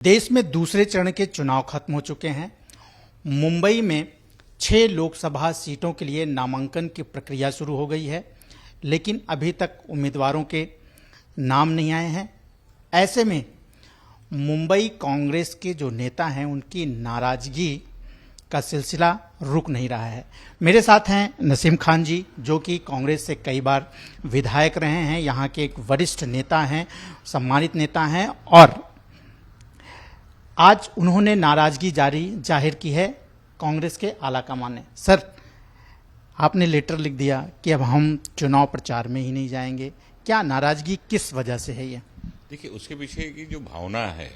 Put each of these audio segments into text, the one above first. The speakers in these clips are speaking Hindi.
देश में दूसरे चरण के चुनाव खत्म हो चुके हैं। मुंबई में 6 लोकसभा सीटों के लिए नामांकन की प्रक्रिया शुरू हो गई है, लेकिन अभी तक उम्मीदवारों के नाम नहीं आए हैं। ऐसे में मुंबई कांग्रेस के जो नेता हैं उनकी नाराजगी का सिलसिला रुक नहीं रहा है। मेरे साथ हैं नसीम खान जी, जो कि कांग्रेस से कई बार विधायक रहे हैं, यहाँ के एक वरिष्ठ नेता हैं, सम्मानित नेता हैं, और आज उन्होंने नाराजगी जाहिर की है कांग्रेस के आलाकमान ने। सर, आपने लेटर लिख दिया कि अब हम चुनाव प्रचार में ही नहीं जाएंगे, क्या नाराजगी किस वजह से है ये? देखिए, उसके पीछे की जो भावना है,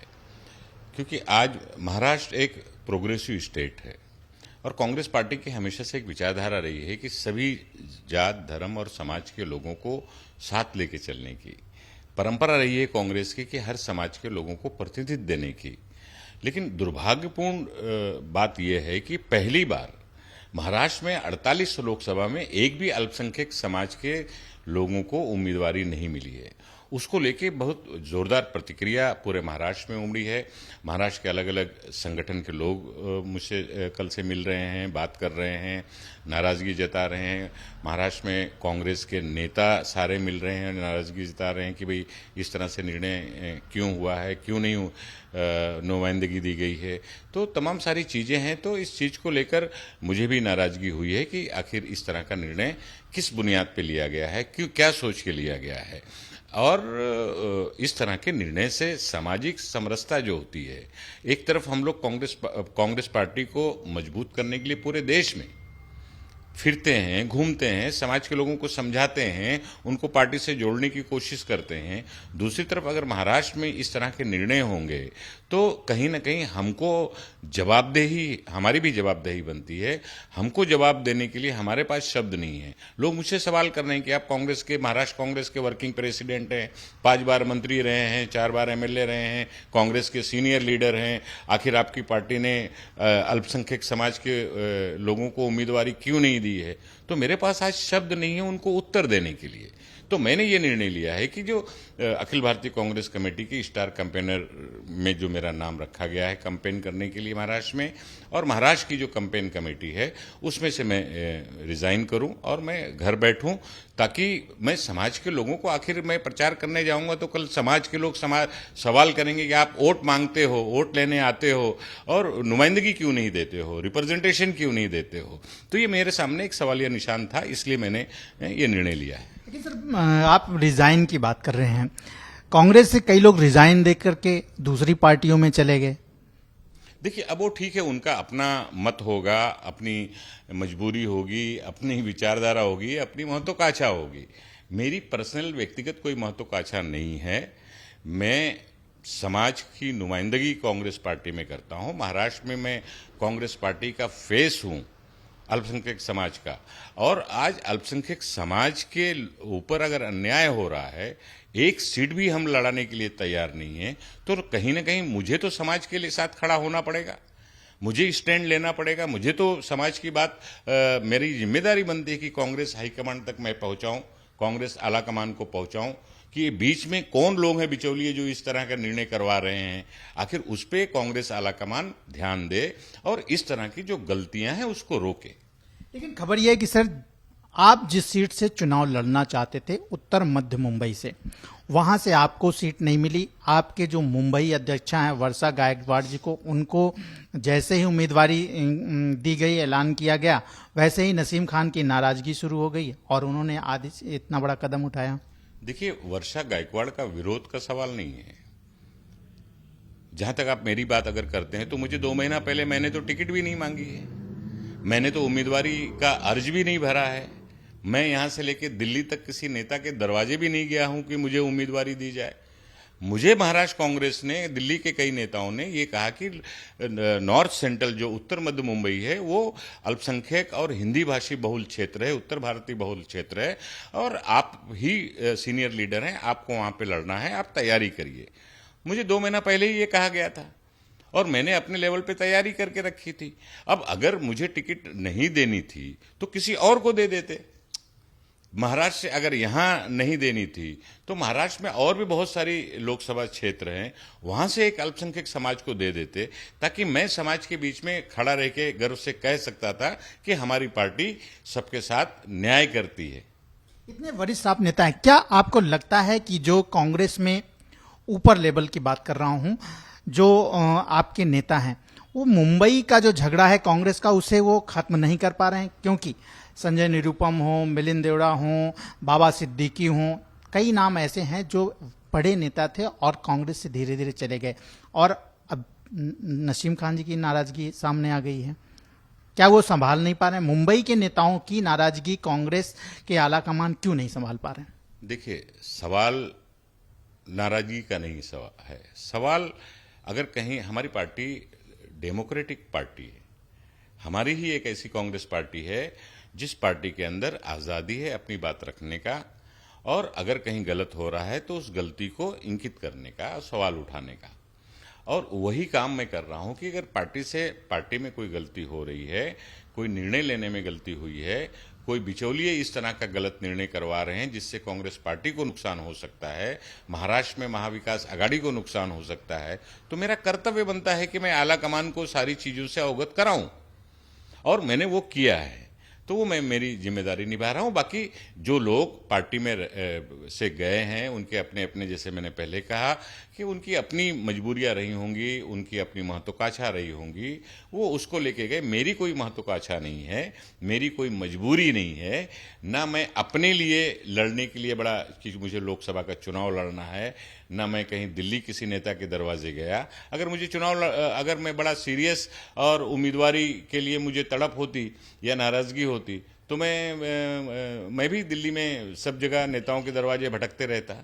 क्योंकि आज महाराष्ट्र एक प्रोग्रेसिव स्टेट है और कांग्रेस पार्टी की हमेशा से एक विचारधारा रही है कि सभी जात, धर्म और समाज के लोगों को साथ लेके चलने की परंपरा रही है कांग्रेस की, कि हर समाज के लोगों को प्रतिनिधित्व देने की। लेकिन दुर्भाग्यपूर्ण बात यह है कि पहली बार महाराष्ट्र में 48 लोकसभा में एक भी अल्पसंख्यक समाज के लोगों को उम्मीदवारी नहीं मिली है। उसको लेके बहुत जोरदार प्रतिक्रिया पूरे महाराष्ट्र में उमड़ी है। महाराष्ट्र के अलग अलग संगठन के लोग मुझसे कल से मिल रहे हैं, बात कर रहे हैं, नाराजगी जता रहे हैं। महाराष्ट्र में कांग्रेस के नेता सारे मिल रहे हैं, नाराजगी जता रहे हैं कि भाई इस तरह से निर्णय क्यों हुआ है, क्यों नहीं नुमाइंदगी दी गई है। तो तमाम सारी चीजें हैं। तो इस चीज को लेकर मुझे भी नाराजगी हुई है कि आखिर इस तरह का निर्णय किस बुनियाद पे लिया गया है, क्यों, क्या सोच के लिया गया है। और इस तरह के निर्णय से सामाजिक समरसता जो होती है, एक तरफ हम लोग कांग्रेस पार्टी को मजबूत करने के लिए पूरे देश में फिरते हैं, घूमते हैं, समाज के लोगों को समझाते हैं, उनको पार्टी से जोड़ने की कोशिश करते हैं। दूसरी तरफ अगर महाराष्ट्र में इस तरह के निर्णय होंगे तो कहीं ना कहीं हमको जवाबदेही, हमारी भी जवाबदेही बनती है। हमको जवाब देने के लिए हमारे पास शब्द नहीं है। लोग मुझसे सवाल कर रहे हैं कि आप कांग्रेस के, महाराष्ट्र कांग्रेस के वर्किंग प्रेसिडेंट हैं, 5 बार मंत्री रहे हैं, 4 बार एमएलए रहे हैं, कांग्रेस के सीनियर लीडर हैं, आखिर आपकी पार्टी ने अल्पसंख्यक समाज के लोगों को उम्मीदवारी क्यों नहीं दी है? तो मेरे पास आज शब्द नहीं है उनको उत्तर देने के लिए। तो मैंने ये निर्णय लिया है कि जो अखिल भारतीय कांग्रेस कमेटी की स्टार कैंपेनर में जो मेरा नाम रखा गया है कैंपेन करने के लिए महाराष्ट्र में, और महाराष्ट्र की जो कैंपेन कमेटी है उसमें से मैं रिजाइन करूं और मैं घर बैठूं, ताकि मैं समाज के लोगों को, आखिर मैं प्रचार करने जाऊंगा तो कल समाज के लोग सवाल करेंगे कि आप वोट मांगते हो, वोट लेने आते हो और नुमाइंदगी क्यों नहीं देते हो, रिप्रेजेंटेशन क्यों नहीं देते हो। तो ये मेरे सामने एक सवालिया निशान था, इसलिए मैंने ये निर्णय लिया है। लेकिन सर, आप रिजाइन की बात कर रहे हैं, कांग्रेस से कई लोग रिजाइन देकर के दूसरी पार्टियों में चले गए। देखिए, अब वो ठीक है, उनका अपना मत होगा, अपनी मजबूरी होगी, अपनी विचारधारा होगी, अपनी महत्वाकांक्षा होगी। मेरी पर्सनल व्यक्तिगत कोई महत्वाकांक्षा नहीं है। मैं समाज की नुमाइंदगी कांग्रेस पार्टी में करता हूं। महाराष्ट्र में मैं कांग्रेस पार्टी का फेस हूं, अल्पसंख्यक समाज का। और आज अल्पसंख्यक समाज के ऊपर अगर अन्याय हो रहा है, एक सीट भी हम लड़ाने के लिए तैयार नहीं है, तो कहीं ना कहीं मुझे तो समाज के लिए साथ खड़ा होना पड़ेगा, मुझे स्टैंड लेना पड़ेगा। मुझे तो समाज की बात, मेरी जिम्मेदारी बनती है कि कांग्रेस हाईकमान तक मैं पहुंचाऊं, कांग्रेस आलाकमान को पहुंचाऊं कि बीच में कौन लोग हैं बिचौलिए जो इस तरह का निर्णय करवा रहे हैं। आखिर उस पर कांग्रेस आलाकमान ध्यान दे और इस तरह की जो गलतियां हैं उसको रोके। लेकिन खबर यह है कि सर, आप जिस सीट से चुनाव लड़ना चाहते थे, उत्तर मध्य मुंबई से, वहां से आपको सीट नहीं मिली। आपके जो मुंबई अध्यक्षा हैं वर्षा गायकवाड़ जी को, उनको जैसे ही उम्मीदवारी दी गई, ऐलान किया गया, वैसे ही नसीम खान की नाराजगी शुरू हो गई और उन्होंने आदि इतना बड़ा कदम उठाया। देखिए, वर्षा गायकवाड़ का विरोध का सवाल नहीं है। जहां तक आप मेरी बात अगर करते हैं तो मुझे 2 महीना पहले मैंने तो टिकट भी नहीं मांगी है, मैंने तो उम्मीदवारी का अर्ज भी नहीं भरा है। मैं यहां से लेकर दिल्ली तक किसी नेता के दरवाजे भी नहीं गया हूं कि मुझे उम्मीदवारी दी जाए। मुझे महाराष्ट्र कांग्रेस ने, दिल्ली के कई नेताओं ने ये कहा कि नॉर्थ सेंट्रल, जो उत्तर मध्य मुंबई है, वो अल्पसंख्यक और हिंदी भाषी बहुल क्षेत्र है, उत्तर भारतीय बहुल क्षेत्र है, और आप ही सीनियर लीडर हैं, आपको वहां पे लड़ना है, आप तैयारी करिए। मुझे 2 महीना पहले ही ये कहा गया था और मैंने अपने लेवल पे तैयारी करके रखी थी। अब अगर मुझे टिकट नहीं देनी थी तो किसी और को दे देते। महाराष्ट्र से अगर यहाँ नहीं देनी थी तो महाराष्ट्र में और भी बहुत सारी लोकसभा क्षेत्र हैं, वहां से एक अल्पसंख्यक समाज को दे देते, ताकि मैं समाज के बीच में खड़ा रह के गर्व से कह सकता था कि हमारी पार्टी सबके साथ न्याय करती है। इतने वरिष्ठ आप नेता हैं, क्या आपको लगता है कि जो कांग्रेस में ऊपर लेवल की बात कर रहा हूं, जो आपके नेता हैं, वो मुंबई का जो झगड़ा है कांग्रेस का, उसे वो खत्म नहीं कर पा रहे हैं? क्योंकि संजय निरुपम हो, मिलिंद देवड़ा हो, बाबा सिद्दीकी हो, कई नाम ऐसे हैं जो बड़े नेता थे और कांग्रेस से धीरे धीरे चले गए, और अब नसीम खान जी की नाराजगी सामने आ गई है। क्या वो संभाल नहीं पा रहे हैं? मुंबई के नेताओं की नाराजगी कांग्रेस के आला कमान क्यों नहीं संभाल पा रहे हैं? देखिए, सवाल नाराजगी का नहीं सवाल है। सवाल, अगर कहीं हमारी पार्टी डेमोक्रेटिक पार्टी है, हमारी ही एक ऐसी कांग्रेस पार्टी है जिस पार्टी के अंदर आज़ादी है अपनी बात रखने का, और अगर कहीं गलत हो रहा है तो उस गलती को इंगित करने का, सवाल उठाने का, और वही काम मैं कर रहा हूं कि अगर पार्टी में कोई गलती हो रही है, कोई निर्णय लेने में गलती हुई है, कोई बिचौलिए इस तरह का गलत निर्णय करवा रहे हैं जिससे कांग्रेस पार्टी को नुकसान हो सकता है, महाराष्ट्र में महाविकास आघाड़ी को नुकसान हो सकता है, तो मेरा कर्तव्य बनता है कि मैं आला कमान को सारी चीजों से अवगत कराऊं, और मैंने वो किया है। तो वो मैं मेरी जिम्मेदारी निभा रहा हूं। बाकी जो लोग पार्टी में से गए हैं, उनके अपने अपने, जैसे मैंने पहले कहा कि उनकी अपनी मजबूरियां रही होंगी, उनकी अपनी महत्वाकांक्षा रही होंगी, वो उसको लेके गए। मेरी कोई महत्वाकांक्षा नहीं है, मेरी कोई मजबूरी नहीं है, ना मैं अपने लिए लड़ने के लिए बड़ा कि मुझे लोकसभा का चुनाव लड़ना है, ना मैं कहीं दिल्ली किसी नेता के दरवाजे गया। अगर मुझे अगर मैं बड़ा सीरियस और उम्मीदवारी के लिए मुझे तड़प होती या नाराजगी होती तो मैं भी दिल्ली में सब जगह नेताओं के दरवाजे भटकते रहता।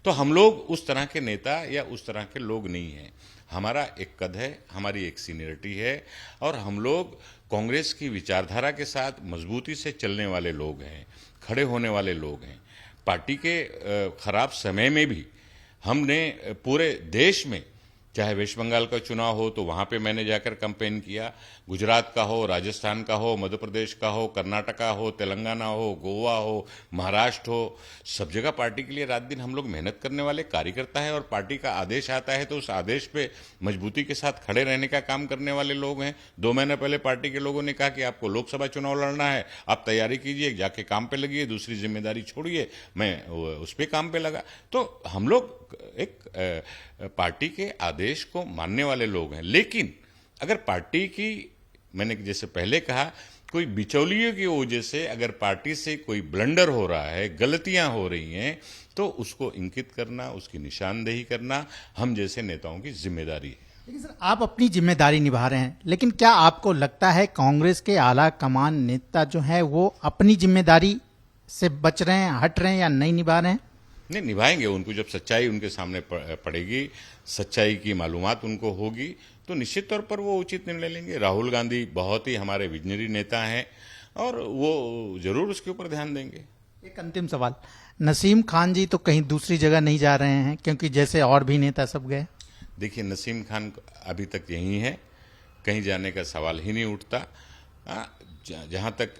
तो हम लोग उस तरह के नेता या उस तरह के लोग नहीं हैं। हमारा एक कद है, हमारी एक सीनियरिटी है, और हम लोग कांग्रेस की विचारधारा के साथ मजबूती से चलने वाले लोग हैं, खड़े होने वाले लोग हैं। पार्टी के खराब समय में भी हमने पूरे देश में, चाहे वेस्ट बंगाल का चुनाव हो तो वहां पे मैंने जाकर कैंपेन किया, गुजरात का हो, राजस्थान का हो, मध्य प्रदेश का हो, कर्नाटका हो, तेलंगाना हो, गोवा हो, महाराष्ट्र हो, सब जगह पार्टी के लिए रात दिन हम लोग मेहनत करने वाले कार्यकर्ता है, और पार्टी का आदेश आता है तो उस आदेश पे मजबूती के साथ खड़े रहने का काम करने वाले लोग हैं। 2 महीने पहले पार्टी के लोगों ने कहा कि आपको लोकसभा चुनाव लड़ना है, आप तैयारी कीजिए, जाके काम पे लगिए, दूसरी जिम्मेदारी छोड़िए। मैं उस पर काम पे लगा। तो हम लोग एक पार्टी के आदेश को मानने वाले लोग हैं। लेकिन अगर पार्टी की, मैंने जैसे पहले कहा, कोई बिचौलियों की वजह से अगर पार्टी से कोई ब्लंडर हो रहा है, गलतियां हो रही हैं, तो उसको इंगित करना, उसकी निशानदेही करना हम जैसे नेताओं की जिम्मेदारी है। लेकिन सर, आप अपनी जिम्मेदारी निभा रहे हैं, लेकिन क्या आपको लगता है कांग्रेस के आला कमान नेता जो है वो अपनी जिम्मेदारी से बच रहे हैं, हट रहे हैं, या नहीं निभा रहे हैं? नहीं, निभाएंगे। उनको जब सच्चाई उनके सामने पड़ेगी, सच्चाई की मालूमात उनको होगी, तो निश्चित तौर पर वो उचित निर्णय लेंगे। राहुल गांधी बहुत ही हमारे विजनरी नेता हैं और वो जरूर उसके ऊपर ध्यान देंगे। एक अंतिम सवाल, नसीम खान जी तो कहीं दूसरी जगह नहीं जा रहे हैं, क्योंकि जैसे और भी नेता सब गए? देखिए, नसीम खान अभी तक यहीं है, कहीं जाने का सवाल ही नहीं उठता। जहां तक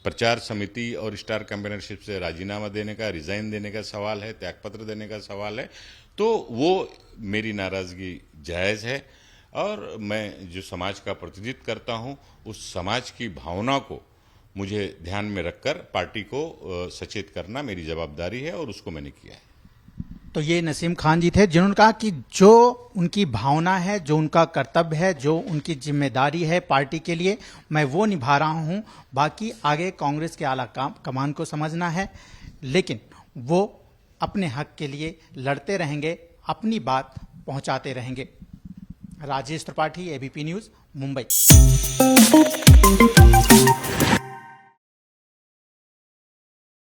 प्रचार समिति और स्टार कैंपेनरशिप से राजीनामा देने का, रिजाइन देने का सवाल है, त्यागपत्र देने का सवाल है, तो वो मेरी नाराजगी जायज़ है, और मैं जो समाज का प्रतिनिधित्व करता हूं, उस समाज की भावना को मुझे ध्यान में रखकर पार्टी को सचेत करना मेरी जवाबदारी है, और उसको मैंने किया है। तो ये नसीम खान जी थे जिन्होंने कहा कि जो उनकी भावना है, जो उनका कर्तव्य है, जो उनकी जिम्मेदारी है पार्टी के लिए, मैं वो निभा रहा हूं। बाकी आगे कांग्रेस के आला कमान को समझना है, लेकिन वो अपने हक के लिए लड़ते रहेंगे, अपनी बात पहुंचाते रहेंगे। Rajesh Tripathi, ABP news, Mumbai.